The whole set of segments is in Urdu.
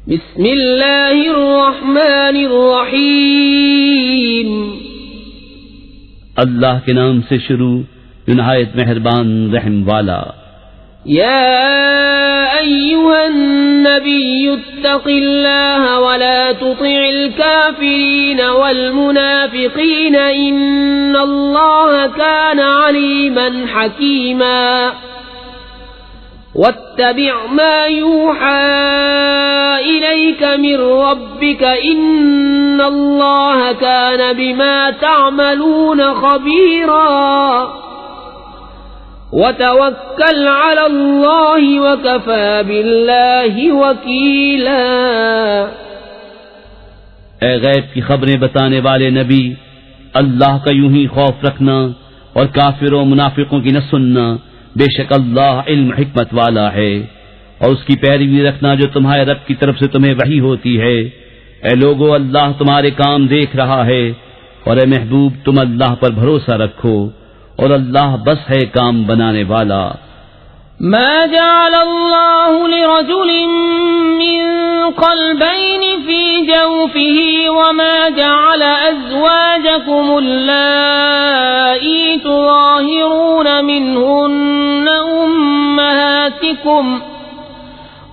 بسم اللہ الرحمن الرحیم، اللہ کے نام سے شروع جو نہایت مہربان رحم والا۔ یا ایھا النبی اتق اللہ ولا تطع الکافرین والمنافقین ان اللہ کان علیما حکیما، واتبع ما يوحى إليك من ربك إن الله كان بما تعملون خبيرا، وتوكل على الله وكفى بالله وكيلا۔ اے غیب کی خبریں بتانے والے نبی، اللہ کا یوں ہی خوف رکھنا اور کافروں منافقوں کی نہ سننا، بے شک اللہ علم حکمت والا ہے، اور اس کی پیروی رکھنا جو تمہارے رب کی طرف سے تمہیں وحی ہوتی ہے۔ اے لوگو، اللہ تمہارے کام دیکھ رہا ہے، اور اے محبوب تم اللہ پر بھروسہ رکھو، اور اللہ بس ہے کام بنانے والا۔ ما جعل الله لرجل من قلبين في جوفه وما جعل أزواجكم اللائي تظاهرون منهن أمهاتكم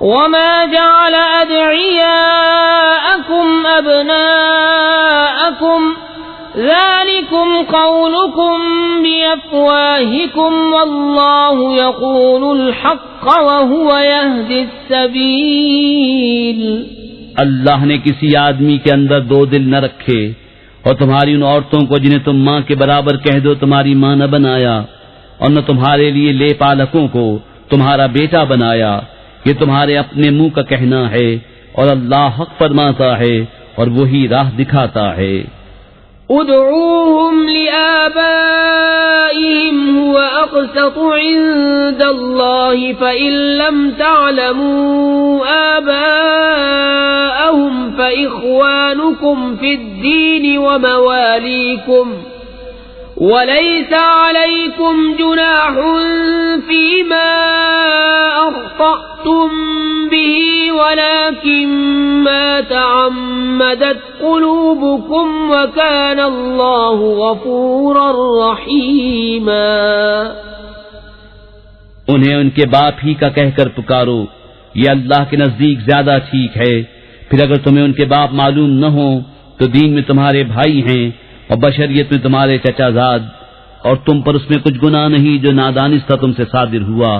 وما جعل أدعياءكم أبناءكم ذلكم قولكم بأفواهكم والله يقول الحق وهو يهدي السبيل۔ اللہ نے کسی آدمی کے اندر دو دل نہ رکھے، اور تمہاری ان عورتوں کو جنہیں تم ماں کے برابر کہہ دو تمہاری ماں نہ بنایا، اور نہ تمہارے لیے لے پالکوں کو تمہارا بیٹا بنایا۔ یہ تمہارے اپنے منہ کا کہنا ہے، اور اللہ حق فرماتا ہے اور وہی راہ دکھاتا ہے۔ ادعوهم لآبائهم هو أقسط عند الله فإن لم تعلموا آباءهم فإخوانكم في الدين ومواليكم، وليس عليكم جناح فيما أخطأتم به ولكن ما تعمدت قلوبكم وكان الله غفورا رحيما۔ انہیں ان کے باپ ہی کا کہہ کر پکارو، یہ اللہ کے نزدیک زیادہ ٹھیک ہے۔ پھر اگر تمہیں ان کے باپ معلوم نہ ہو تو دین میں تمہارے بھائی ہیں، اور بشریت میں تمہارے چچا زاد، اور تم پر اس میں کچھ گناہ نہیں جو نادانستہ تم سے صادر ہوا۔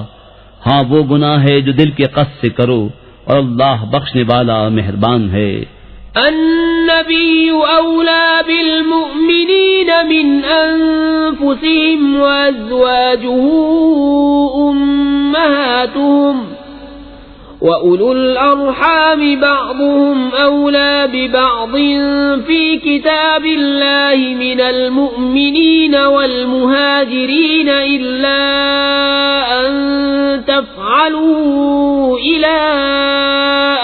ہاں وہ گناہ ہے جو دل کے قصد سے کرو، اور اللہ بخشنے والا مہربان ہے۔ النبی اولا بالمؤمنین من انفسهم وازواجه امہاتهم وَأُولُو الْأَرْحَامِ بَعْضُهُمْ أَوْلَى بِبَعْضٍ فِي كِتَابِ اللَّهِ مِنَ الْمُؤْمِنِينَ وَالْمُهَاجِرِينَ إِلَّا أَن تَفْعَلُوا إِلَى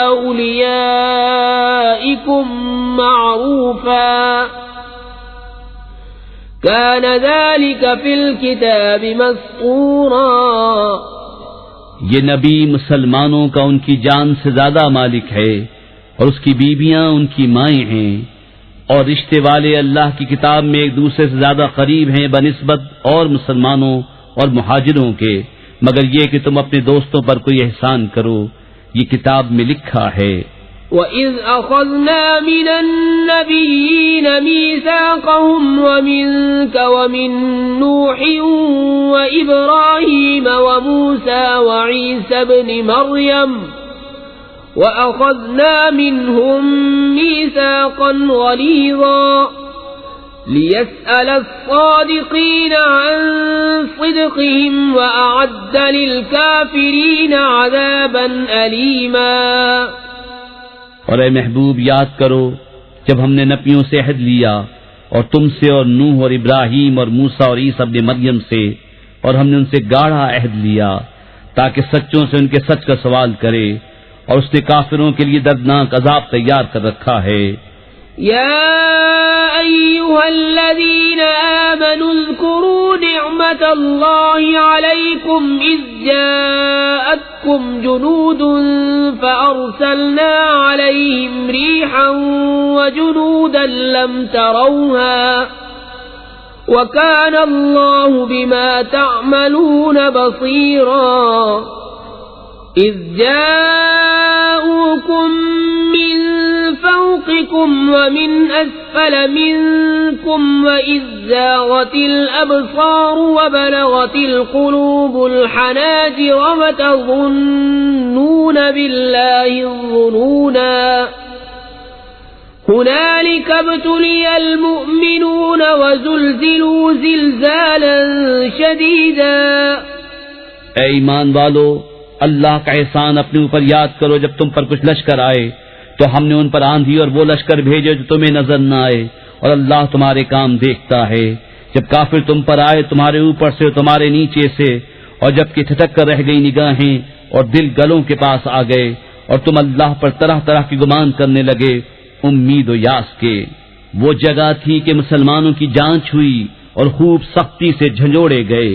أَوْلِيَائِكُمْ مَعْرُوفًا كَانَ ذَلِكَ فِي الْكِتَابِ مَسْطُورًا۔ یہ نبی مسلمانوں کا ان کی جان سے زیادہ مالک ہے، اور اس کی بیویاں ان کی مائیں ہیں، اور رشتے والے اللہ کی کتاب میں ایک دوسرے سے زیادہ قریب ہیں بنسبت اور مسلمانوں اور مہاجروں کے، مگر یہ کہ تم اپنے دوستوں پر کوئی احسان کرو، یہ کتاب میں لکھا ہے۔ وَإِذْ أَخَذْنَا مِنَ النَّبِيِّينَ مِيثَاقَهُمْ وَمِنْكَ وَمِنْ نُوحٍ وَإِبْرَاهِيمَ وَمُوسَى وَعِيسَى ابْنِ مَرْيَمَ وَأَخَذْنَا مِنْهُمْ مِيثَاقًا غَلِيظًا لِيَسْأَلَ الصَّادِقِينَ عَنْ صِدْقِهِمْ وَأَعَدَّ لِلْكَافِرِينَ عَذَابًا أَلِيمًا۔ اور اے محبوب یاد کرو جب ہم نے نبیوں سے عہد لیا، اور تم سے اور نوح اور ابراہیم اور موسیٰ اور عیسیٰ ابن مریم سے، اور ہم نے ان سے گاڑھا عہد لیا تاکہ سچوں سے ان کے سچ کا سوال کرے، اور اس نے کافروں کے لیے دردناک عذاب تیار کر رکھا ہے۔ يا أيها الذين آمنوا اذكروا نعمة الله عليكم إذ جاءتكم جنود فأرسلنا عليهم ريحا وجنودا لم تروها وكان الله بما تعملون بصيرا إذ جاءوكم من فوقكم ومن أسفل منكم وإذ زاغت الأبصار وبلغت القلوب الحناجر وتظنون بالله الظنونا هنالك ابتلي المؤمنون وزلزلوا زلزالا شديدا. اے ایمان والو، اللہ کا احسان اپنے اوپر یاد کرو. جب تم پر کچھ لشکر آئے تو ہم نے ان پر آندھی اور وہ لشکر بھیجے جو تمہیں نظر نہ آئے، اور اللہ تمہارے کام دیکھتا ہے. جب کافر تم پر آئے تمہارے اوپر سے اور تمہارے نیچے سے، اور جب کہ ٹھٹک کر رہ گئی نگاہیں اور دل گلوں کے پاس آ گئے، اور تم اللہ پر طرح طرح کی گمان کرنے لگے امید و یاس کے. وہ جگہ تھی کہ مسلمانوں کی جانچ ہوئی اور خوب سختی سے جھنجھوڑے گئے.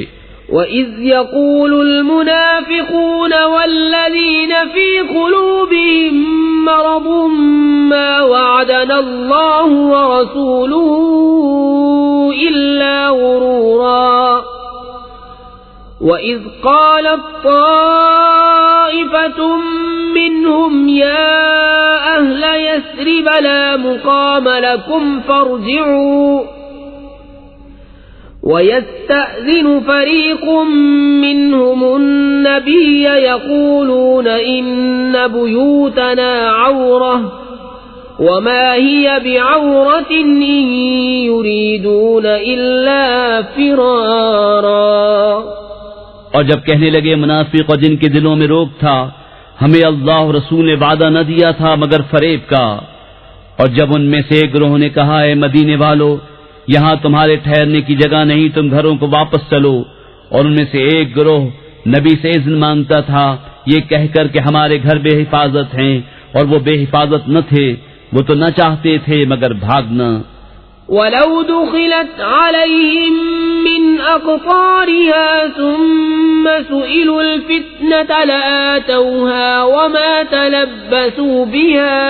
وَإِذْ يَقُولُ الْمُنَافِقُونَ وَالَّذِينَ فِي قُلُوبِهِم مَّرَضٌ مَّا وَعَدَنَا اللَّهُ وَرَسُولُهُ إِلَّا غُرُورًا. وَإِذْ قَالَتْ طَائِفَةٌ مِّنْهُمْ يَا أَهْلَ يَثْرِبَ لَا مُقَامَ لَكُمْ فَارْجِعُوا وَيَسْتَأْذِنُ فَرِيقٌ مِّنْهُمُ النَّبِيَّ يَقُولُونَ إِنَّ بُيُوتَنَا عَوْرَةٌ وَمَا هِيَ بِعَوْرَةٍ إِن يُرِيدُونَ إِلَّا فِرَارًا. اور جب کہنے لگے منافق اور جن کے دلوں میں روگ تھا، ہمیں اللہ اور رسول نے وعدہ نہ دیا تھا مگر فریب کا. اور جب ان میں سے ایک گروہ نے کہا، اے مدینے والو، یہاں تمہارے ٹھہرنے کی جگہ نہیں، تم گھروں کو واپس چلو. اور ان میں سے ایک گروہ نبی سے اذن مانگتا تھا یہ کہہ کر کہ ہمارے گھر بے حفاظت ہیں، اور وہ بے حفاظت نہ تھے، وہ تو نہ چاہتے تھے مگر بھاگنا. وَلَوْ دُخِلَتْ عَلَيْهِمْ مِنْ أَقْطَارِهَا ثُمَّ سُئِلُوا الْفِتْنَةَ لَآتَوْهَا وَمَا تَلَبَّثُوا بِهَا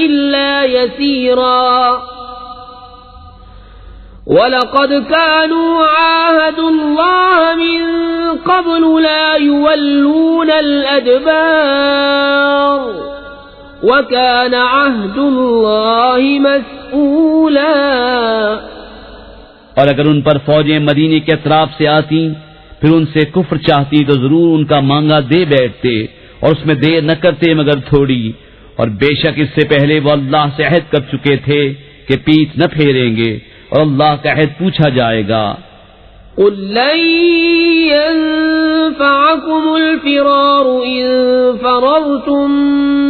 إِلَّا يَسِيرًا. وَلَقَدْ كَانُوا عَاهَدُوا اللَّهَ مِنْ قَبْلُ لَا يُوَلُّونَ الْأَدْبَارَ وَكَانَ عَهْدُ اللَّهِ مَسْئُولًا. اور اگر ان پر فوجیں مدینے کے اطراف سے آتی پھر ان سے کفر چاہتی تو ضرور ان کا مانگا دے بیٹھتے، اور اس میں دیر نہ کرتے مگر تھوڑی. اور بے شک اس سے پہلے وہ اللہ سے عہد کر چکے تھے کہ پیٹھ نہ پھیریں گے، اور اللہ کا عہد پوچھا جائے گا. قُل لَّن يَنفَعَكُمُ الْفِرَارُ إِن فَرَرْتُم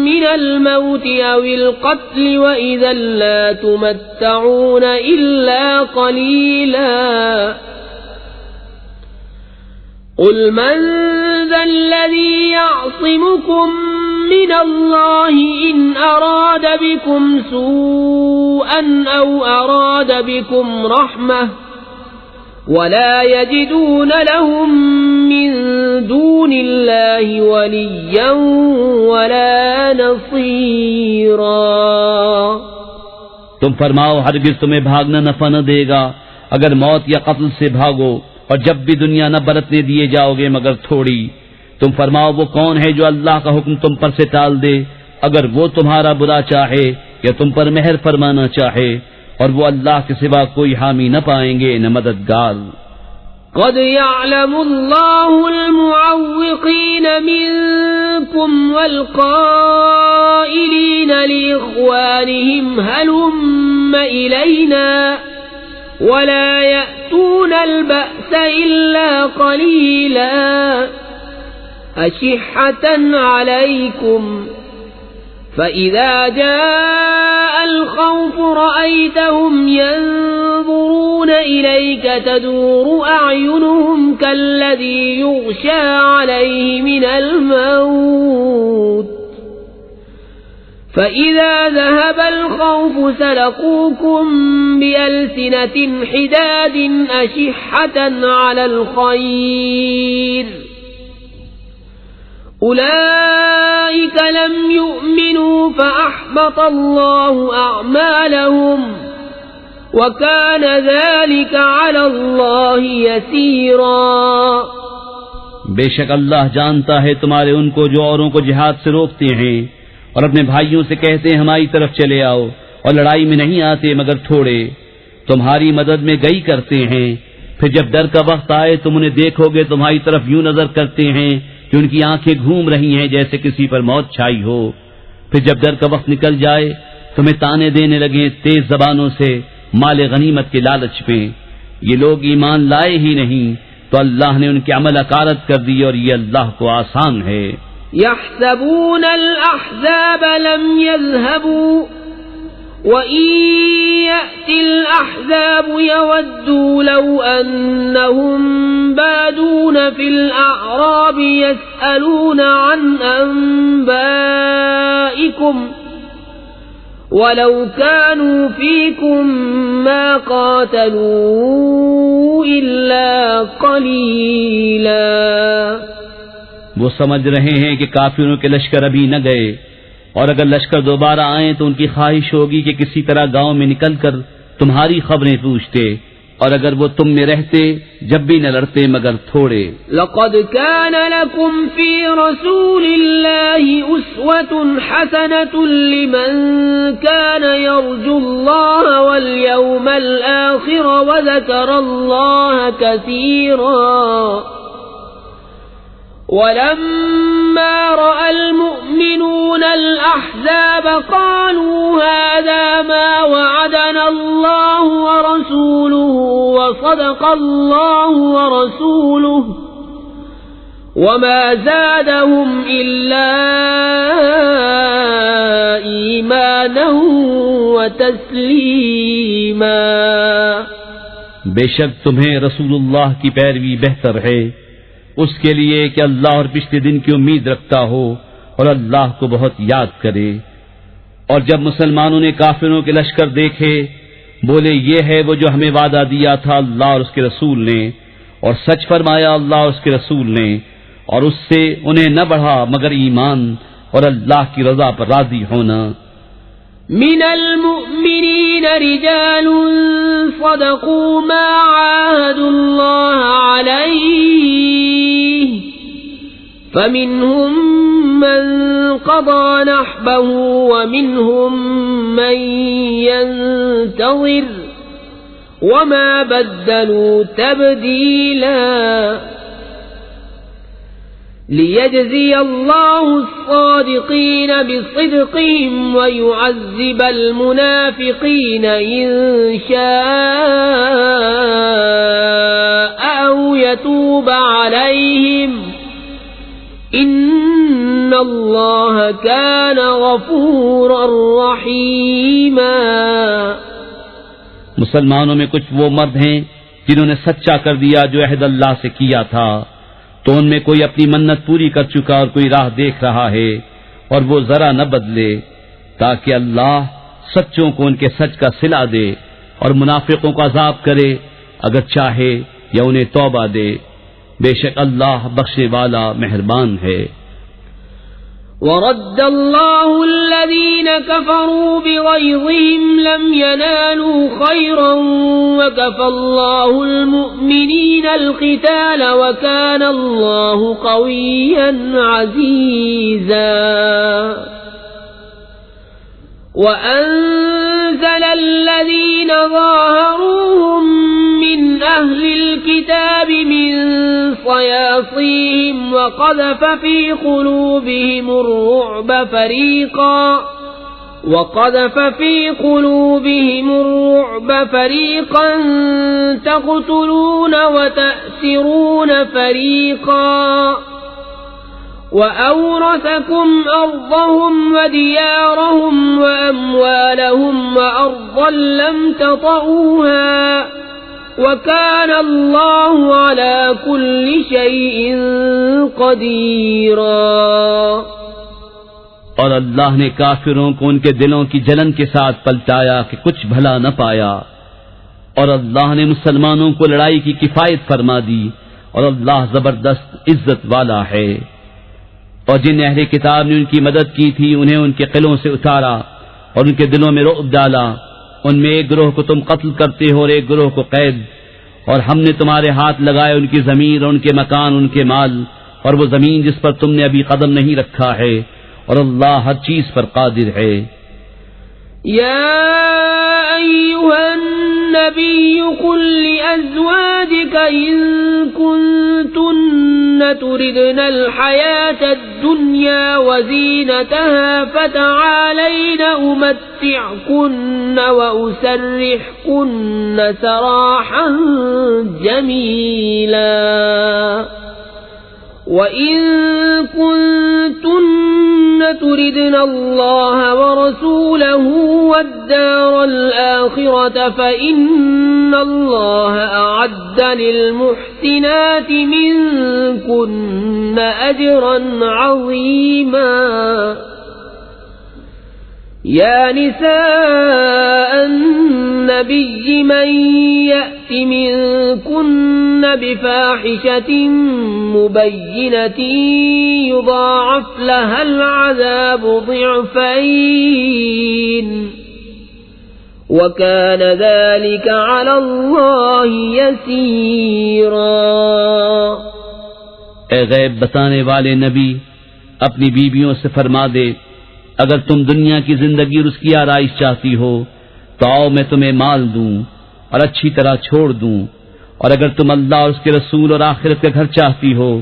مِّنَ الْمَوْتِ أَوِ الْقَتْلِ وَإِذًا لَّا تُمَتَّعُونَ إِلَّا قَلِيلًا. قُلْ مَن ذَا الَّذِي يَعْصِمُكُم مِّنَ اللَّهِ إِنْ أَرَادَ بِكُمْ سُوءًا أَوْ أَرَادَ بِكُمْ رَحْمَةً وَلَا يَجِدُونَ لَهُم مِّن دُونِ اللَّهِ وَلِيًّا وَلَا نَصِيرًا. تم فرماؤ ہرگز تمہیں بھاگنا نفع نہ دے گا اگر موت یا قتل سے بھاگو، اور جب بھی دنیا نہ برتنے دیے جاؤ گے مگر تھوڑی. تم فرماؤ وہ کون ہے جو اللہ کا حکم تم پر سے ٹال دے اگر وہ تمہارا برا چاہے یا تم پر مہر فرمانا چاہے، اور وہ اللہ کے سوا کوئی حامی نہ پائیں گے نہ مددگار. قد يعلم الله المعوقين منكم والقائلين لإخوانهم هلم إلينا ولا يأتون البأس إلا قليلا أشحة عليكم فَإِذَا جَاءَ الْخَوْفُ رَأَيْتَهُمْ يَنظُرُونَ إِلَيْكَ تَدُورُ أَعْيُنُهُمْ كَالَّذِي يُغْشَى عَلَيْهِ مِنَ الْمَوْتِ فإذا ذهب الخوف سلقوكم بألسنة حداد أشحة على الخير أولئك لم يؤمنوا فأحبط الله أعمالهم وكان ذلك على الله يسيرا۔ بے شک اللہ جانتا ہے تمہارے ان کو جو اوروں کو جہاد سے روکتے ہیں اور اپنے بھائیوں سے کہتے ہیں ہماری طرف چلے آؤ، اور لڑائی میں نہیں آتے مگر تھوڑے، تمہاری مدد میں گئی کرتے ہیں، پھر جب ڈر کا وقت آئے تم انہیں دیکھو گے تمہاری طرف یوں نظر کرتے ہیں کہ ان کی آنکھیں گھوم رہی ہیں جیسے کسی پر موت چھائی ہو، پھر جب ڈر کا وقت نکل جائے تمہیں تانے دینے لگے تیز زبانوں سے مال غنیمت کے لالچ میں۔ یہ لوگ ایمان لائے ہی نہیں تو اللہ نے ان کے عمل اکارت کر دی، اور یہ اللہ کو آسان ہے۔ يحسبون الأحزاب لم يذهبوا وإن يأتي الأحزاب يودوا لو أنهم بادون في الأعراب يسألون عن أنبائكم ولو كانوا فيكم ما قاتلوا إلا قليلا۔ وہ سمجھ رہے ہیں کہ کافروں کے لشکر ابھی نہ گئے، اور اگر لشکر دوبارہ آئیں تو ان کی خواہش ہوگی کہ کسی طرح گاؤں میں نکل کر تمہاری خبریں پوچھتے، اور اگر وہ تم میں رہتے جب بھی نہ لڑتے مگر تھوڑے۔ لقد كان لكم في رسول الله أسوة حسنة لمن كان يرجو الله واليوم الآخر وذكر الله كثيرا۔ ولما رأى المؤمنون الأحزاب قالوا هذا ما وعدنا الله ورسوله وصدق الله ورسوله وما زادهم إلا إيمانا وتسليما۔ بے شک تمہیں رسول اللہ کی پیروی بہتر ہے اس کے لیے کہ اللہ اور پچھلے دن کی امید رکھتا ہو اور اللہ کو بہت یاد کرے۔ اور جب مسلمانوں نے کافروں کے لشکر دیکھے بولے یہ ہے وہ جو ہمیں وعدہ دیا تھا اللہ اور اس کے رسول نے، اور سچ فرمایا اللہ اور اس کے رسول نے، اور اس سے انہیں نہ بڑھا مگر ایمان اور اللہ کی رضا پر راضی ہونا۔ من المؤمنین رجال صدقوا ما عاهدوا الله عليه فمنهم من قضى نحبه ومنهم من ينتظر وما بدلوا تبديلا۔ ليجزي الله الصادقين بصدقهم ويعذب المنافقين إن شاء أو يتوب عليهم إن الله كان غفورا رحيما۔ مسلمانوں میں کچھ وہ مرد ہیں جنہوں نے سچا کر دیا جو عہد اللہ سے کیا تھا، تو ان میں کوئی اپنی منت پوری کر چکا اور کوئی راہ دیکھ رہا ہے، اور وہ ذرا نہ بدلے تاکہ اللہ سچوں کو ان کے سچ کا صلہ دے اور منافقوں کو عذاب کرے اگر چاہے یا انہیں توبہ دے۔ بے شک اللہ بخشنے والا مہربان ہے۔ ورد الله الذين كفروا بغيظهم لم ينالوا خيرا وكفى الله المؤمنين القتال وكان الله قويا عزيزا۔ وأنزل الذين ظاهروهم من أهل الكتاب من صياصيهم وقذف في قلوبهم الرعب فريقا تقتلون وتأسرون فريقا وأورثكم أرضهم وديارهم وأموالهم وأرضا لم تطئوها وكان الله على كل شيء قديرا۔ اور اللہ نے کافروں کو ان کے دلوں کی جلن کے ساتھ پلٹایا کہ کچھ بھلا نہ پایا، اور اللہ نے مسلمانوں کو لڑائی کی کفایت فرما دی، اور اللہ زبردست عزت والا ہے۔ اور جن اہل کتاب نے ان کی مدد کی تھی انہیں ان کے قلعوں سے اتارا اور ان کے دلوں میں رعب ڈالا، ان میں ایک گروہ کو تم قتل کرتے ہو اور ایک گروہ کو قید، اور ہم نے تمہارے ہاتھ لگائے ان کی ضمیر اور ان کے مکان، ان کے مال، اور وہ زمین جس پر تم نے ابھی قدم نہیں رکھا ہے، اور اللہ ہر چیز پر قادر ہے۔ يا أيها النبي قل لأزواجك إن كنتن تردن الحياة الدنيا وزينتها فتعالين أمتعكن وأسرحكن سراحا جميلا وَإِن كُنتُنَّ تُرِدْنَ اللَّهَ وَرَسُولَهُ وَالدَّارَ الْآخِرَةَ فَإِنَّ اللَّهَ أَعَدَّ لِلْمُحْسِنَاتِ مِنكُنَّ أَجْرًا عَظِيمًا۔ يا نساء النبي من يأت منكن بفاحشة مبينة يضاعف لها العذاب ضعفين وكان ذلك على الله يسيرا۔ اے غیب بتانے والے نبی، اپنی بیویوں سے فرما دے اگر تم دنیا کی زندگی اور اس کی آرائش چاہتی ہو تو آؤ میں تمہیں مال دوں اور اچھی طرح چھوڑ دوں، اور اگر تم اللہ اور اس کے رسول اور آخرت کا گھر چاہتی ہو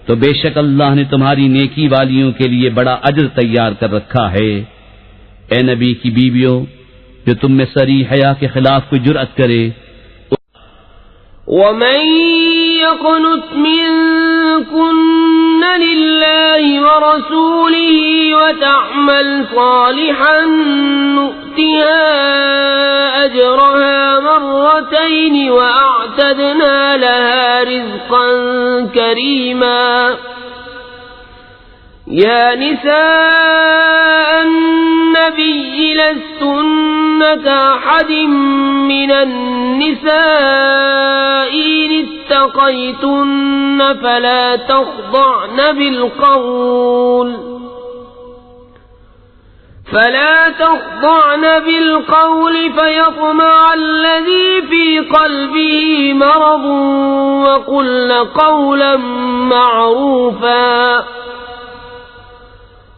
تو بے شک اللہ نے تمہاری نیکی والیوں کے لیے بڑا اجر تیار کر رکھا ہے۔ اے نبی کی بیویوں، جو تم میں صریح حیا کے خلاف کوئی جرأت کرے، وَمَن يَقْنُتْ مِنكُنَّ لِلَّهِ وَرَسُولِهِ وَتَعْمَلْ صَالِحًا نُؤْتِهَا أَجْرَهَا مَرَّتَيْنِ وَأَعْتَدْنَا لَهَا رِزْقًا كَرِيمًا۔ يا نساء النبي لستن كأحد من النساء إن اتقيتن فلا تخضعن بالقول فيطمع الذي في قلبه مرض وقلن قولا معروفا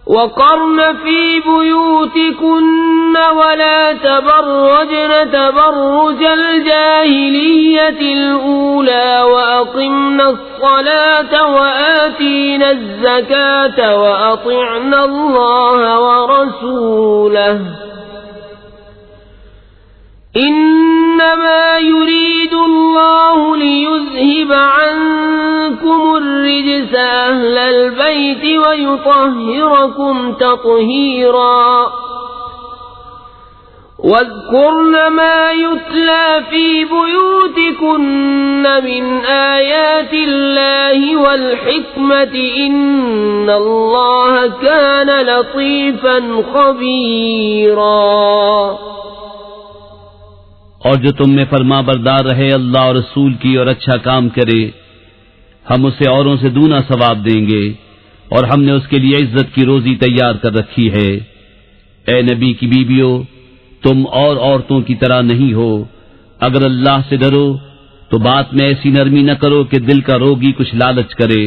وقرن في بيوتكن ولا تبرجن تبرج الجاهلية الأولى وأقمن الصلاة وآتين الزكاة وأطعن الله ورسوله إنما يريد الله ليذهب عنكم الرجس أهل البيت ويطهركم تطهيرا۔ واذكرن ما يتلى في بيوتكن من آيات الله والحكمة إن الله كان لطيفا خبيرا۔ اور جو تم میں فرما بردار رہے اللہ اور رسول کی اور اچھا کام کرے، ہم اسے اوروں سے دونا ثواب دیں گے، اور ہم نے اس کے لیے عزت کی روزی تیار کر رکھی ہے۔ اے نبی کی بیویوں، تم اور عورتوں کی طرح نہیں ہو، اگر اللہ سے ڈرو تو بات میں ایسی نرمی نہ کرو کہ دل کا روگی کچھ لالچ کرے،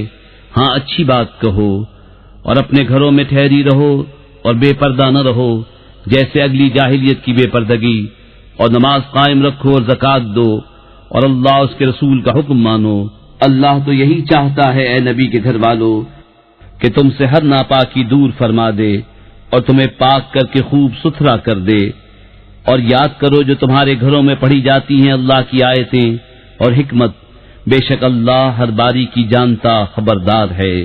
ہاں اچھی بات کہو، اور اپنے گھروں میں ٹھہری رہو اور بے پردہ نہ رہو جیسے اگلی جاہلیت کی بے پردگی، اور نماز قائم رکھو اور زکوٰۃ دو، اور اللہ اس کے رسول کا حکم مانو۔ اللہ تو یہی چاہتا ہے اے نبی کے گھر والو کہ تم سے ہر ناپاکی دور فرما دے اور تمہیں پاک کر کے خوب ستھرا کر دے، اور یاد کرو جو تمہارے گھروں میں پڑھی جاتی ہیں اللہ کی آیتیں اور حکمت، بے شک اللہ ہر باری کی جانتا خبردار ہے۔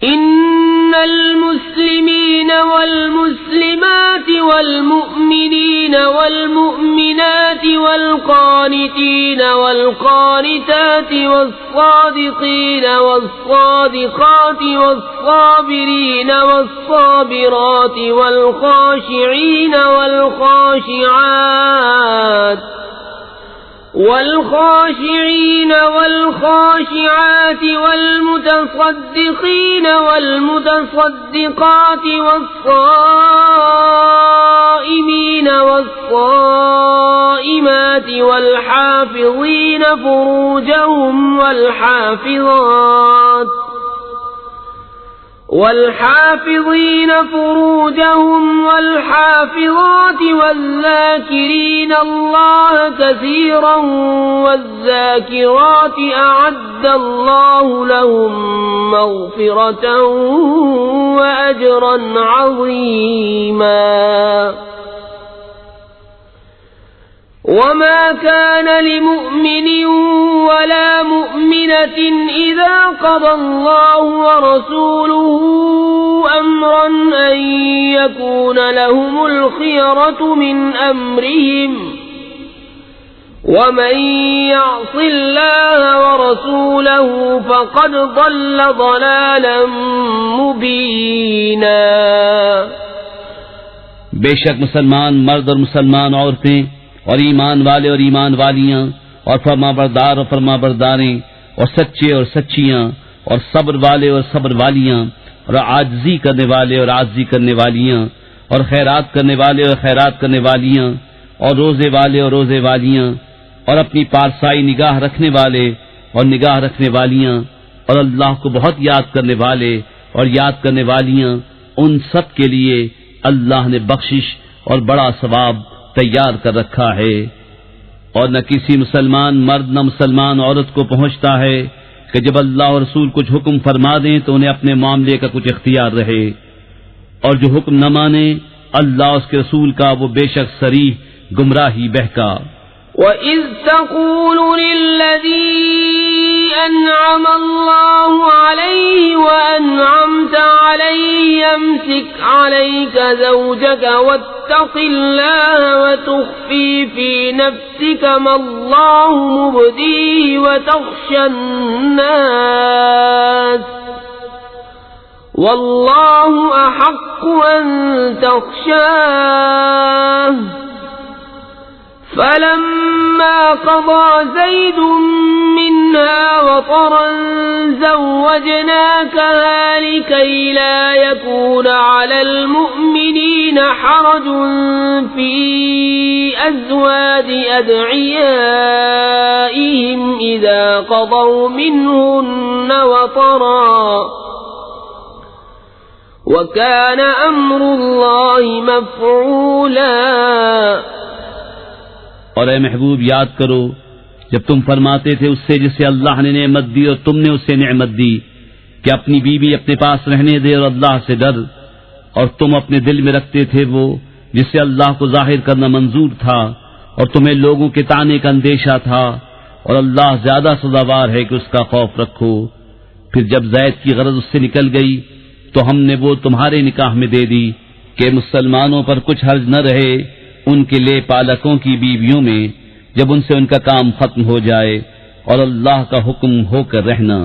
ان المسلمین والمسلمات والمؤمنین المؤمنين والمؤمنات والقانتين والقانتات والصادقين والصادقات والصابرين والصابرات والخاشعين والخاشعين والخاشعات والمتصدقين والمتصدقات والصائمين والصائمات والحافظين فروجهم والحافظات والذاكرين الله كثيرا والذاكرات أعد الله لهم مغفرة وأجرا عظيما. وما كان لمؤمن ولا مؤمنة إذا قضى الله ورسوله أمرا أن يكون لهم الخيرة من أمرهم ومن يعص الله ورسوله فقد ضل ضلالا مبينا. بے شک مسلمان مرد اور مسلمان عورتیں اور ایمان والے اور ایمان والیاں اور فرما بردار اور فرما برداریں اور سچے اور سچیاں اور صبر والے اور صبر والیاں اور عاجزی کرنے والے اور عاجزی کرنے والیاں اور خیرات کرنے والے اور خیرات کرنے والیاں اور روزے والے اور روزے والیاں اور اپنی پارسائی نگاہ رکھنے والے اور نگاہ رکھنے والیاں اور اللہ کو بہت یاد کرنے والے اور یاد کرنے والیاں، ان سب کے لیے اللہ نے بخشش اور بڑا ثواب تیار کر رکھا ہے. اور نہ کسی مسلمان مرد نہ مسلمان عورت کو پہنچتا ہے کہ جب اللہ اور رسول کچھ حکم فرما دیں تو انہیں اپنے معاملے کا کچھ اختیار رہے، اور جو حکم نہ مانے اللہ اس کے رسول کا وہ بے شک صریح گمراہی بہکا. وَإِذْ تَقُولُ لِلَّذِي أَنْعَمَ اللَّهُ عَلَيْهِ وَأَنْعَمْتَ عَلَيْهِ أَمْسِكْ عَلَيْكَ زَوْجَكَ وَاتَّقِ اللَّهَ وَتُخْفِي فِي نَفْسِكَ مَا اللَّهُ مُبْدِيهِ وَتَخْشَى النَّاسَ وَاللَّهُ أَحَقُّ أَن تَخْشَاهُ فَلَمَّا قَضَى زَيْدٌ مِّنْهَا وَطَرًا زَوَّجْنَاكَهَا لِكَيْ لَا يَكُونَ عَلَى الْمُؤْمِنِينَ حَرَجٌ فِي أَزْوَاجِ أَدْعِيَائِهِمْ إِذَا قَضَوْا مِنْهُنَّ وَطَرًا وَكَانَ أَمْرُ اللَّهِ مَفْعُولًا. اور اے محبوب یاد کرو جب تم فرماتے تھے اس سے جسے اللہ نے نعمت دی اور تم نے اسے نعمت دی کہ اپنی بیوی اپنے پاس رہنے دے اور اللہ سے ڈر، اور تم اپنے دل میں رکھتے تھے وہ جسے اللہ کو ظاہر کرنا منظور تھا اور تمہیں لوگوں کے طعنے کا اندیشہ تھا، اور اللہ زیادہ سزاوار ہے کہ اس کا خوف رکھو. پھر جب زید کی غرض اس سے نکل گئی تو ہم نے وہ تمہارے نکاح میں دے دی کہ مسلمانوں پر کچھ حرج نہ رہے ان کے لے پالکوں کی بیویوں میں جب ان سے ان کا کام ختم ہو جائے، اور اللہ کا حکم ہو کر رہنا.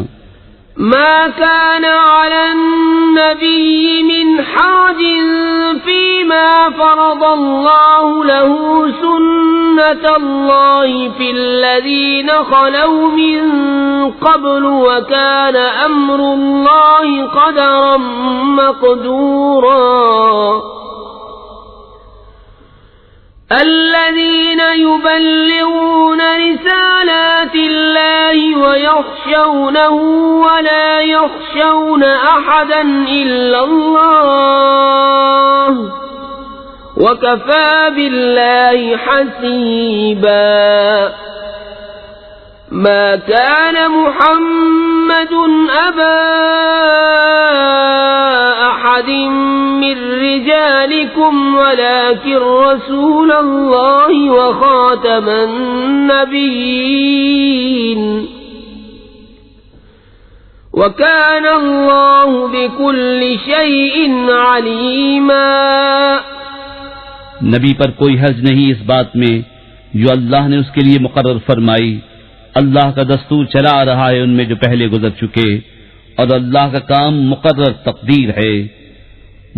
ما كان على النبي من حرج فيما فرض الله له سنة الله في الذين خلوا من قبل وكان أمر الله قدرا مقدورا. الذين يبلغون رسالات الله ويخشونه ولا يخشون أحدا إلا الله وكفى بالله حسيبا. ما كان محمد أبا أحد من رجالكم ولكن رسول الله وخاتم النبيين وكان الله بكل شيء عليما. نبی پر کوئی حرج نہیں اس بات میں جو اللہ نے اس کے لیے مقرر فرمائی. اللہ کا دستور چلا آ رہا ہے ان میں جو پہلے گزر چکے، اور اللہ کا کام مقرر تقدیر ہے.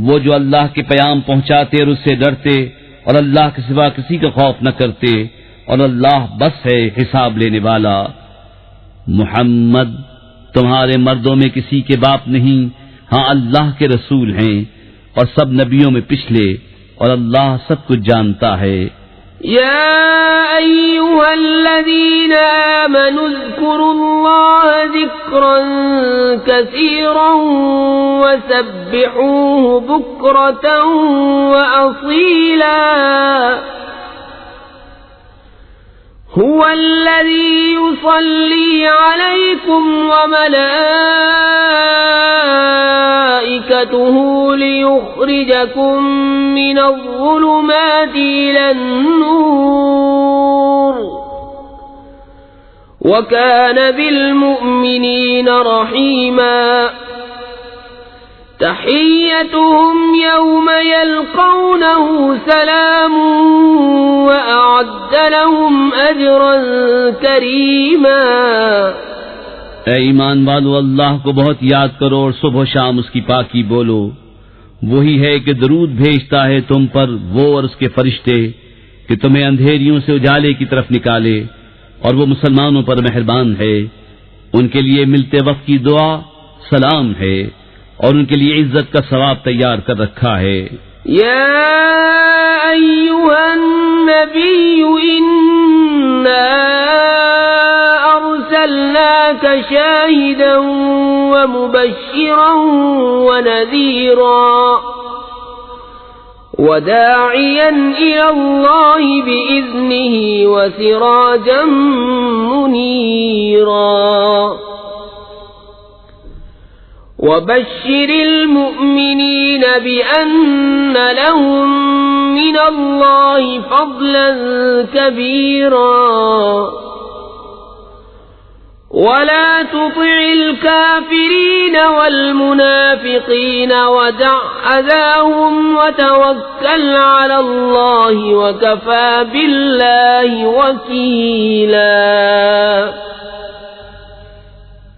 وہ جو اللہ کے پیام پہنچاتے اور اس سے ڈرتے اور اللہ کے سوا کسی کا خوف نہ کرتے، اور اللہ بس ہے حساب لینے والا. محمد تمہارے مردوں میں کسی کے باپ نہیں، ہاں اللہ کے رسول ہیں اور سب نبیوں میں پچھلے، اور اللہ سب کچھ جانتا ہے. يا أيها الذين آمنوا اذكروا الله ذكرا كثيرا وسبحوه بكرة وأصيلا هو الذي يصلي عليكم وملائكته ليخرجكم من الظلمات إلى النور وكان بالمؤمنين رحيما. تحيتهم يوم يلقونه سلام وأعد لهم أجرا كريما. اے ایمان والو، اللہ کو بہت یاد کرو اور صبح و شام اس کی پاکی بولو. وہی ہے کہ درود بھیجتا ہے تم پر وہ اور اس کے فرشتے کہ تمہیں اندھیریوں سے اجالے کی طرف نکالے، اور وہ مسلمانوں پر مہربان ہے. ان کے لیے ملتے وقت کی دعا سلام ہے، اور ان کے لیے عزت کا ثواب تیار کر رکھا ہے. یا ایھا النبی انا ارسلناک شاہدا ومبشرا ونذیرا وداعیا الی اللہ بإذنہ وسراجا منیرا. وبشر المؤمنين بأن لهم من الله فضلا كبيرا ولا تطع الكافرين والمنافقين ودع أذاهم وتوكل على الله وكفى بالله وكيلا.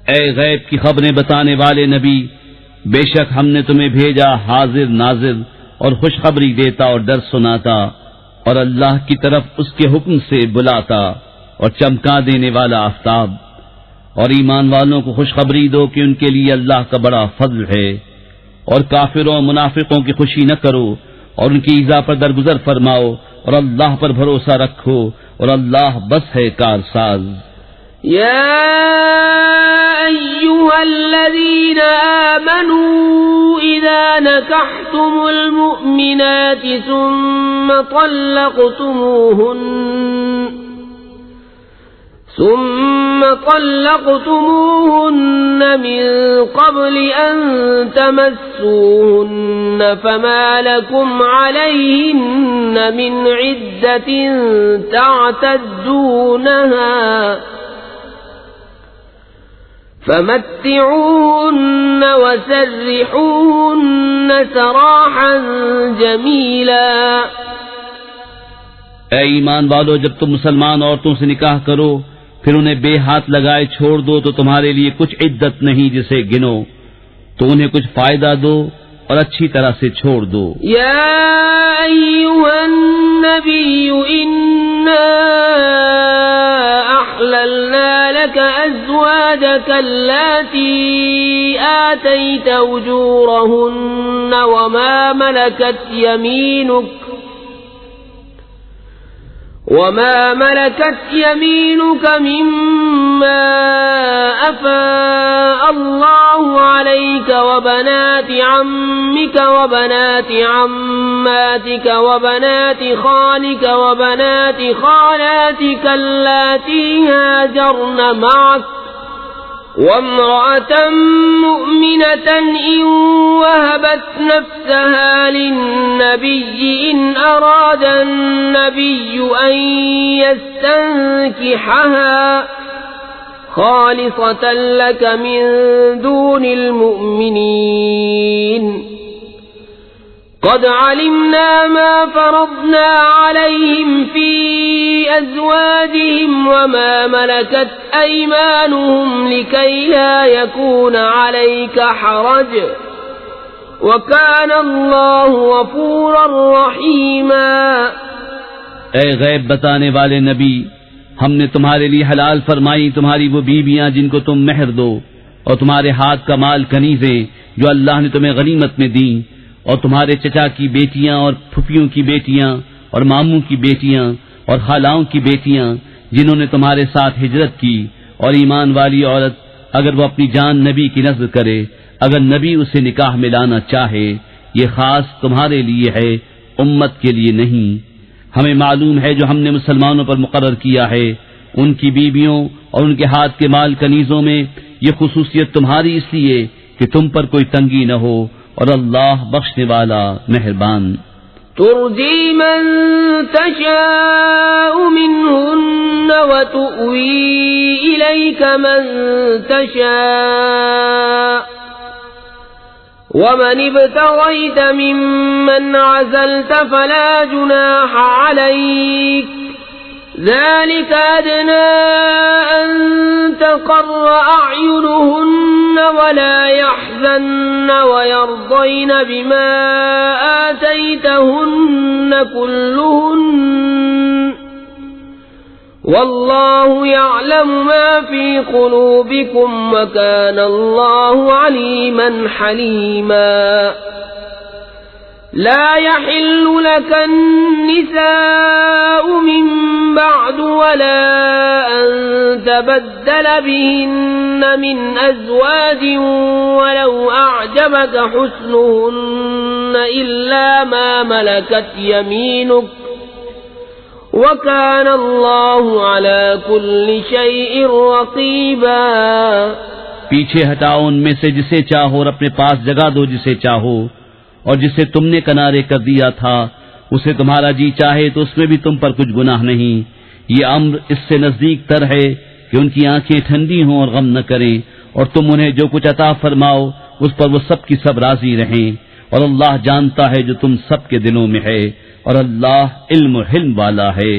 اے غیب کی خبریں بتانے والے نبی، بے شک ہم نے تمہیں بھیجا حاضر ناظر اور خوشخبری دیتا اور ڈر سناتا، اور اللہ کی طرف اس کے حکم سے بلاتا اور چمکا دینے والا آفتاب. اور ایمان والوں کو خوشخبری دو کہ ان کے لیے اللہ کا بڑا فضل ہے. اور کافروں و منافقوں کی خوشی نہ کرو اور ان کی ایذا پر درگزر فرماؤ، اور اللہ پر بھروسہ رکھو، اور اللہ بس ہے کارساز. يا أيها الذين آمنوا إذا نكحتم المؤمنات ثم طلقتموهن من قبل أن تمسوهن فما لكم عليهن من عدة تعتدونها فمتعوهن وسرحوهن سراحا جميلا. اے ایمان والو، جب تم مسلمان عورتوں سے نکاح کرو پھر انہیں بے ہاتھ لگائے چھوڑ دو تو تمہارے لیے کچھ عدت نہیں جسے گنو، تو انہیں کچھ فائدہ دو اور اچھی طرح سے چھوڑ دو. یا ایھا النبی انا احللنا لك ازواجك اللاتي آتيت اجورهن وما ملكت يمينك مما أفاء الله عليك وبنات عمك وبنات عماتك وبنات خالك وبنات خالاتك اللاتي هاجرن معك وامرأة مؤمنة إن وهبت نفسها للنبي إن أراد النبي أن يستنكحها خالصة لك من دون المؤمنين قد علمنا ما فرضنا عليهم في أزواجهم وما ملكت أيمانهم لكي لا يكون عليك حرج وكان الله غفورا رحيما۔ اے غیب بتانے والے نبی، ہم نے تمہارے لیے حلال فرمائی تمہاری وہ بیویاں جن کو تم مہر دو، اور تمہارے ہاتھ کا مال کنیزیں جو اللہ نے تمہیں غنیمت میں دیں، اور تمہارے چچا کی بیٹیاں اور پھپھیوں کی بیٹیاں اور ماموں کی بیٹیاں اور خالاؤں کی بیٹیاں جنہوں نے تمہارے ساتھ ہجرت کی، اور ایمان والی عورت اگر وہ اپنی جان نبی کی نذر کرے، اگر نبی اسے نکاح میں لانا چاہے، یہ خاص تمہارے لیے ہے، امت کے لیے نہیں۔ ہمیں معلوم ہے جو ہم نے مسلمانوں پر مقرر کیا ہے، ان کی بیویوں اور ان کے ہاتھ کے مال کنیزوں میں یہ خصوصیت تمہاری اس لیے کہ تم پر کوئی تنگی نہ ہو، اور اللہ بخشنے والا مہربان۔ ترجی من تشاء منہن وتؤوی الیک من تشاء ومن ابتغیت ممن عزلت فلا جناح علیک ذلك أدنى أن تقر أعينهن ولا يحزن ويرضين بما آتيتهن كلهن والله يعلم ما في قلوبكم وكان الله عليما حليما۔ لا يحل لك النساء من بعد ولا أن تبدل بهن من أزواج ولو أعجبك حسنهن إلا ما ملكت يمينك وكان الله على كل شيء رقيبا۔ پیچھے ہٹاؤ ان میں سے جسے چاہو اور اپنے پاس جگہ دو جسے چاہو، اور جسے تم نے کنارے کر دیا تھا اسے تمہارا جی چاہے تو اس میں بھی تم پر کچھ گناہ نہیں۔ یہ امر اس سے نزدیک تر ہے کہ ان کی آنکھیں ٹھنڈی ہوں اور غم نہ کریں، اور تم انہیں جو کچھ عطا فرماؤ اس پر وہ سب کی سب راضی رہیں، اور اللہ جانتا ہے جو تم سب کے دلوں میں ہے، اور اللہ علم و حلم والا ہے۔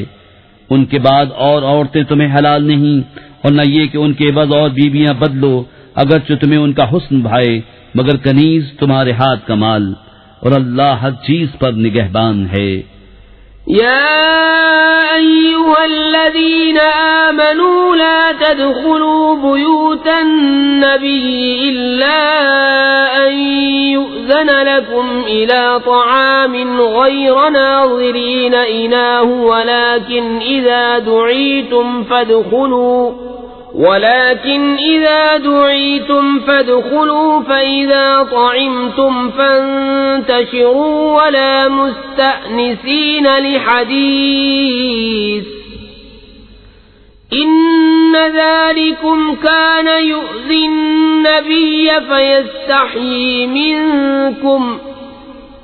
ان کے بعد اور عورتیں تمہیں حلال نہیں، اور نہ یہ کہ ان کے عوض اور بیویاں بدلو اگرچہ تمہیں ان کا حسن بھائے، مگر کنیز تمہارے ہاتھ کا مال، اور اللہ ہر چیز پر نگہبان ہے۔ يا أيها الذين آمنوا لا تدخلوا بيوت النبي إلا أن يؤذن لكم إلى طعام غير ناظرين إناه ولكن إذا دعيتم فادخلوا فإذا طعمتم فانتشروا ولا مستأنسين لحديث إن ذلكم كان يؤذي النبي فيستحيي منكم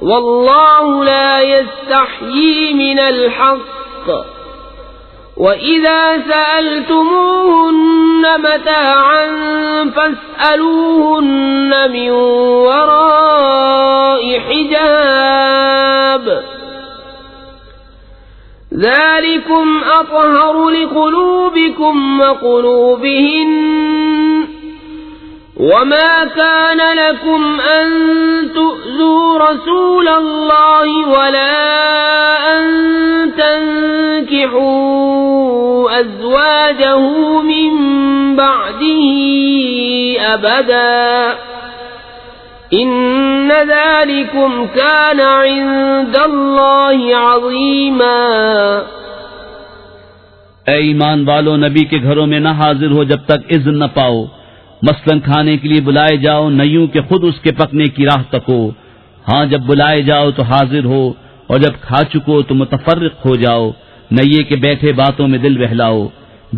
والله لا يستحيي من الحق وَإِذَا سَأَلْتُمُوهُنَّ مَتَاعًا فَاسْأَلُوهُنَّ مِنْ وَرَاءِ حِجَابٍ ذَلِكُمْ أَطْهَرُ لِقُلُوبِكُمْ وَقُلُوبِهِنَّ وَمَا كَانَ لَكُمْ أَن تُؤْذُوا رَسُولَ اللَّهِ وَلَا أَن تَنكِحُوا أَزْوَاجَهُ مِن بَعْدِهِ أَبَدًا إِنَّ ذَلِكُمْ كَانَ عِندَ اللَّهِ عَظِيمًا۔ اے ایمان والو، نبی کے گھروں میں نہ حاضر ہو جب تک اذن نہ پاؤ، مثلاً کھانے کے لیے بلائے جاؤ، نہ یوں کہ خود اس کے پکنے کی راہ تکو، ہاں جب بلائے جاؤ تو حاضر ہو، اور جب کھا چکو تو متفرق ہو جاؤ، نہ یہ کہ بیٹھے باتوں میں دل بہلاؤ،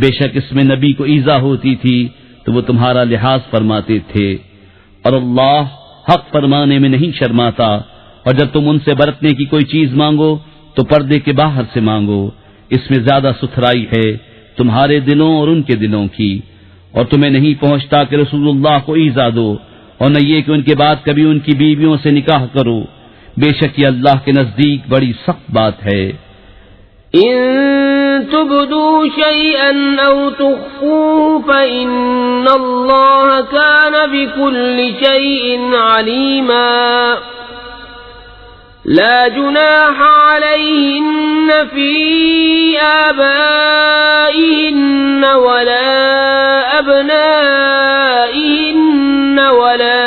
بے شک اس میں نبی کو ایذا ہوتی تھی تو وہ تمہارا لحاظ فرماتے تھے، اور اللہ حق فرمانے میں نہیں شرماتا، اور جب تم ان سے برتنے کی کوئی چیز مانگو تو پردے کے باہر سے مانگو، اس میں زیادہ ستھرائی ہے تمہارے دلوں اور ان کے دلوں کی، اور تمہیں نہیں پہنچتا کہ رسول اللہ کو ایذا دو، اور نہ یہ کہ ان کے بعد کبھی ان کی بیویوں سے نکاح کرو، بے شک یہ اللہ کے نزدیک بڑی سخت بات ہے. إن تبدوا شيئا أو تخفوه فإن الله كان بكل شيء عليما. لا جناح عليهن في آبائهن ولا أبنائهن ولا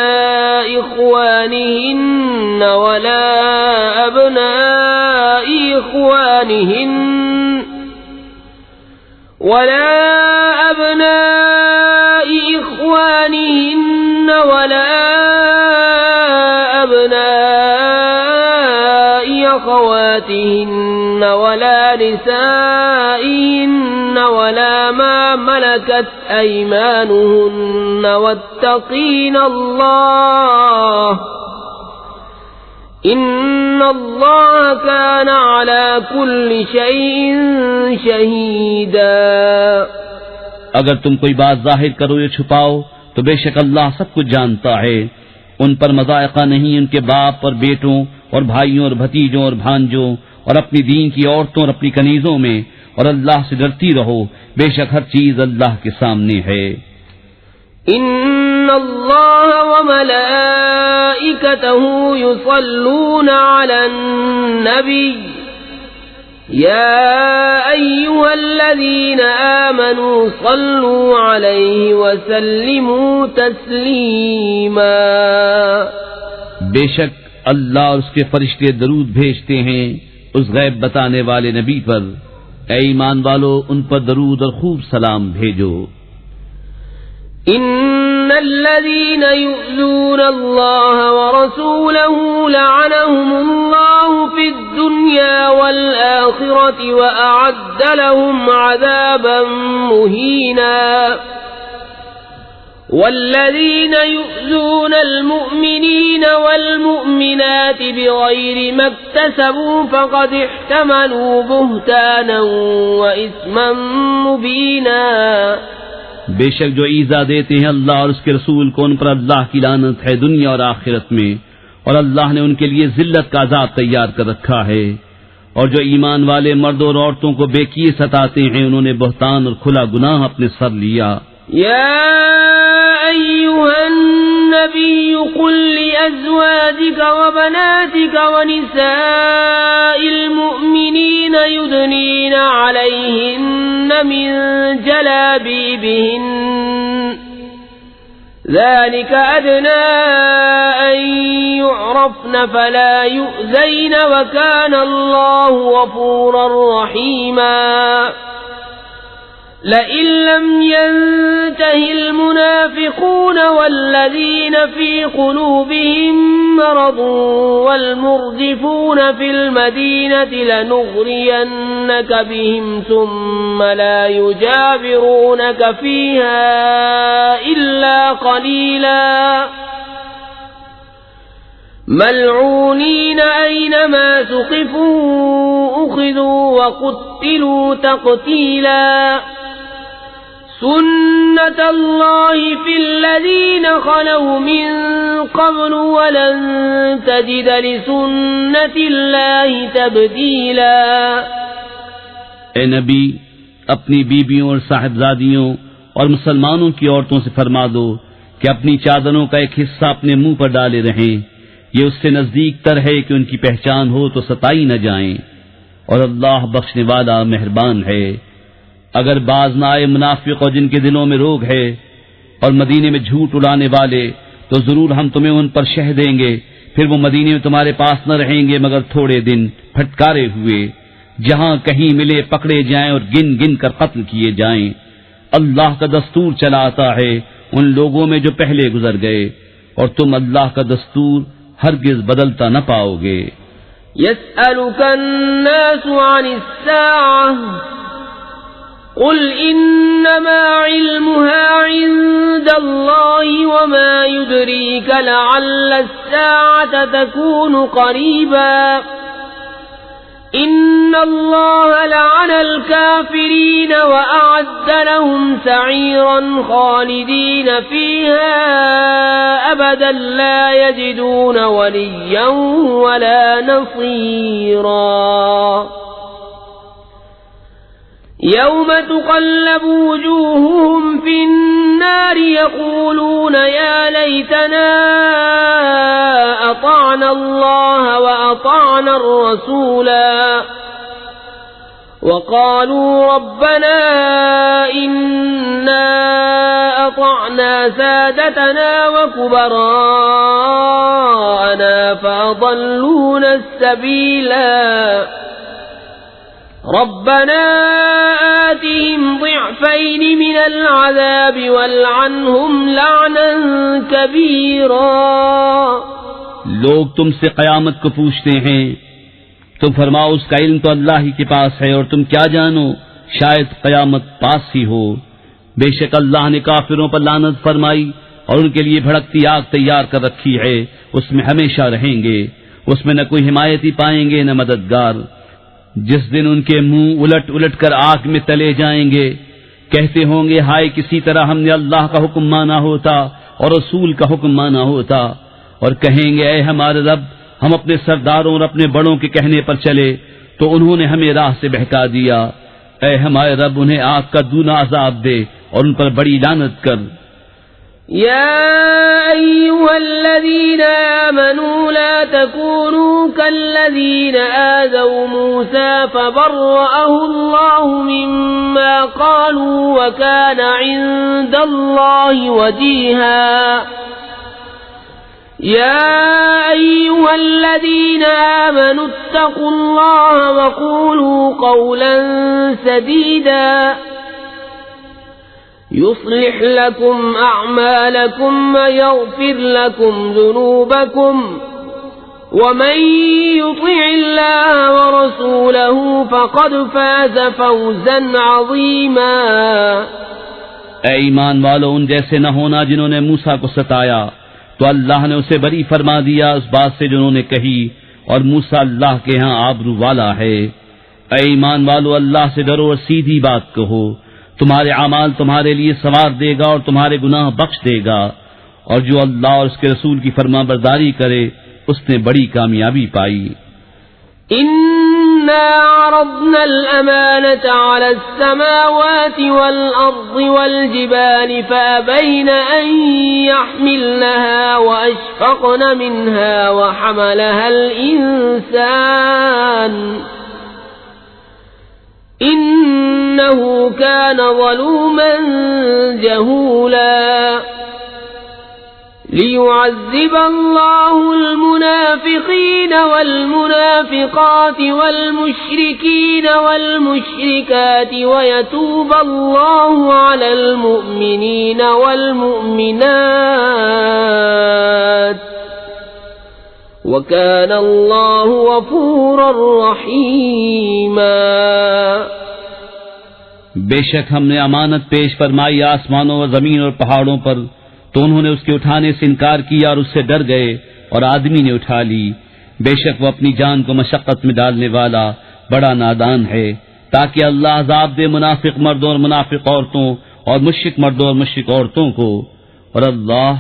إخوانهن ولا أبناء إخوانهن ولا أبناء إخوانهن ولا أبناء أخواتهن ولا نسائهن ولا ما ملكت أيمانهن واتقين الله إن الله كان على كل شيء شهيدا. اگر تم کوئی بات ظاہر کرو یا چھپاؤ تو بے شک اللہ سب کچھ جانتا ہے. ان پر مضائقہ نہیں ان کے باپ اور بیٹوں اور بھائیوں اور بھتیجوں اور بھانجوں اور اپنی دین کی عورتوں اور اپنی کنیزوں میں، اور اللہ سے ڈرتی رہو، بے شک ہر چیز اللہ کے سامنے ہے. ان اللہ وملائکتہ یصلون علی النبی یا ایہا الذین آمنوا صلوا علیہ وسلموا تسلیما. بے شک اللہ اور اس کے فرشتے درود بھیجتے ہیں اس غیب بتانے والے نبی پر. اے ایمان والو ان پر درود اور خوب سلام بھیجو. ان الذين يؤذون الله ورسوله لعنهم الله في الدنيا والآخرة وأعد لهم عذابا مهينا. والذين يؤذون المؤمنين والمؤمنات بغير ما اكتسبوا فقد احتملوا بهتانا وإثما مبينا. بے شک جو ایذا دیتے ہیں اللہ اور اس کے رسول کو ان پر اللہ کی لعنت ہے دنیا اور آخرت میں، اور اللہ نے ان کے لیے ذلت کا عذاب تیار کر رکھا ہے. اور جو ایمان والے مردوں اور عورتوں کو بے کیے ستاتے ہیں انہوں نے بہتان اور کھلا گناہ اپنے سر لیا. یا ایھا النبی قل لأزواجک وبناتک ونساء المؤمنین یدنین علیہن من جلابیبہن ذلك أدنى أن يعرفن فلا يؤذين وكان الله غفورا رحيما. لئن لم ينته المنافقون والذين في قلوبهم مرض والمرجفون في المدينة لنغرينك بهم ثم لا يجاورونك فيها إلا قليلا ملعونين أينما ثقفوا أخذوا وقتلوا تقتيلا. سنة الله في الذين خلوا من قبل ولن تجد لسنة الله تبديلا. اے نبی اپنی بیبیوں اور صاحبزادیوں اور مسلمانوں کی عورتوں سے فرما دو کہ اپنی چادروں کا ایک حصہ اپنے منہ پر ڈالے رہیں، یہ اس سے نزدیک تر ہے کہ ان کی پہچان ہو تو ستائی نہ جائیں، اور اللہ بخشنے والا مہربان ہے. اگر باز نہ آئے منافق اور جن کے دلوں میں روگ ہے اور مدینے میں جھوٹ اڑانے والے تو ضرور ہم تمہیں ان پر شہ دیں گے، پھر وہ مدینے میں تمہارے پاس نہ رہیں گے مگر تھوڑے دن، پھٹکارے ہوئے. جہاں کہیں ملے پکڑے جائیں اور گن گن کر قتل کیے جائیں. اللہ کا دستور چلا آتا ہے ان لوگوں میں جو پہلے گزر گئے، اور تم اللہ کا دستور ہرگز بدلتا نہ پاؤ گے. يسألك الناس عن الساعة قل إنما علمها عند الله وما يدريك لعل الساعة تكون قريبا إن الله لعن الكافرين وأعد لهم سعيرا خالدين فيها أبدا لا يجدون وليا ولا نصيرا يوم تقلب وجوههم في النار يقولون يا ليتنا أطعنا الله وأطعنا الرسولا وقالوا ربنا إنا أطعنا سادتنا وكبراءنا فأضلونا السبيلا ربنا آتهم ضعفين من العذاب والعنهم لعنا كبيرا لوگ تم سے قیامت کو پوچھتے ہیں، تم فرماؤ اس کا علم تو اللہ ہی کے پاس ہے، اور تم کیا جانو شاید قیامت پاس ہی ہو۔ بے شک اللہ نے کافروں پر لعنت فرمائی اور ان کے لیے بھڑکتی آگ تیار کر رکھی ہے، اس میں ہمیشہ رہیں گے، اس میں نہ کوئی حمایتی پائیں گے نہ مددگار۔ جس دن ان کے منہ الٹ الٹ کر آگ میں تلے جائیں گے، کہتے ہوں گے ہائے کسی طرح ہم نے اللہ کا حکم مانا ہوتا اور رسول کا حکم مانا ہوتا، اور کہیں گے اے ہمارے رب ہم اپنے سرداروں اور اپنے بڑوں کے کہنے پر چلے تو انہوں نے ہمیں راہ سے بہکا دیا، اے ہمارے رب انہیں آگ کا دونا عذاب دے اور ان پر بڑی لعنت کر۔ يا أيها الذين آمنوا لا تكونوا كالذين آذوا موسى فبرأه الله مما قالوا وكان عند الله وجيها يا أيها الذين آمنوا اتقوا الله وقولوا قولا سديدا يصلح لكم أعمالكم ويغفر لكم ذنوبكم ومن يطع الله ورسوله فقد فاز فوزا عظيما۔ اے ایمان والو، ان جیسے نہ ہونا جنہوں نے موسیٰ کو ستایا، تو اللہ نے اسے بری فرما دیا اس بات سے جنہوں نے کہی، اور موسیٰ اللہ کے ہاں آبرو والا ہے۔ اے ایمان والو، اللہ سے ڈرو اور سیدھی بات کہو، تمہارے اعمال تمہارے لیے سنوار دے گا اور تمہارے گناہ بخش دے گا، اور جو اللہ اور اس کے رسول کی فرما برداری کرے اس نے بڑی کامیابی پائی۔ إنا عرضنا الأمانة على السماوات والأرض والجبال فأبين أن يحملنها وأشفقن منها وحملها الإنسان إنه كان ظلوما جهولا ليعذب الله المنافقين والمنافقات والمشركين والمشركات ويتوب الله على المؤمنين والمؤمنات وكان الله غفورا رحيما۔ بے شک ہم نے امانت پیش فرمائی آسمانوں اور زمین اور پہاڑوں پر، تو انہوں نے اس کے اٹھانے سے انکار کیا اور اس سے ڈر گئے، اور آدمی نے اٹھا لی۔ بے شک وہ اپنی جان کو مشقت میں ڈالنے والا بڑا نادان ہے، تاکہ اللہ عذاب دے منافق مردوں اور منافق عورتوں اور مشرک مردوں اور مشرک عورتوں کو، اور اللہ